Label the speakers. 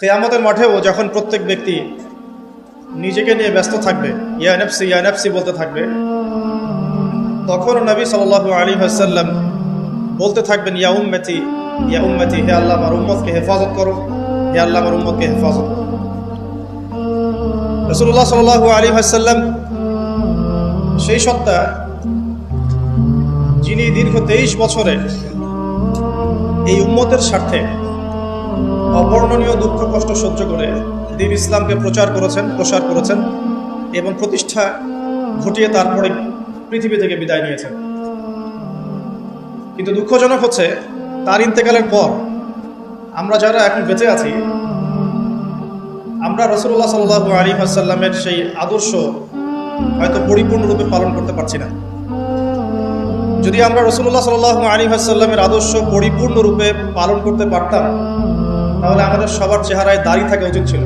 Speaker 1: কিয়ামতের মাঠেও যখন প্রত্যেক ব্যক্তি নিজেকে নিয়ে ব্যস্ত থাকবে, ইয়া নাফসি বলতে থাকবে, তখন নবী সাল্লাল্লাহু আলাইহি ওয়াসাল্লাম বলতে থাকবেন, ইয়া উম্মতি, হে আল্লাহ আমার উম্মতকে হেফাজত করো, হে আল্লাহ আমার উম্মতকে হেফাজত করো। রাসূলুল্লাহ সাল্লাল্লাহু আলাইহি ওয়াসাল্লাম সেই সত্তা যিনি দীর্ঘ 23 বছরে এই উম্মতের স্বার্থে অবর্ণনীয় দুঃখ কষ্ট সহ্য করে দ্বীন ইসলামকে প্রসার করেছেন এবং প্রতিষ্ঠা ঘটিয়ে তারপরে পৃথিবী থেকে বিদায় নিয়েছেন। কিন্তু দুঃখজনক হচ্ছে তার ইন্তেকালের পর আমরা যারা এখন বেঁচে আছি, আমরা রাসূলুল্লাহ সাল্লাল্লাহু আলাইহি ওয়াসাল্লামের সেই আদর্শ হয়তো পরিপূর্ণরূপে পালন করতে পারছি না। যদি আমরা রাসূলুল্লাহ সাল্লাল্লাহু আলাইহি ওয়াসাল্লামের আদর্শ পরিপূর্ণরূপে পালন করতে পারতাম, তাহলে আমাদের সবার চেহারায় দাড়ি থাকা উচিত ছিল।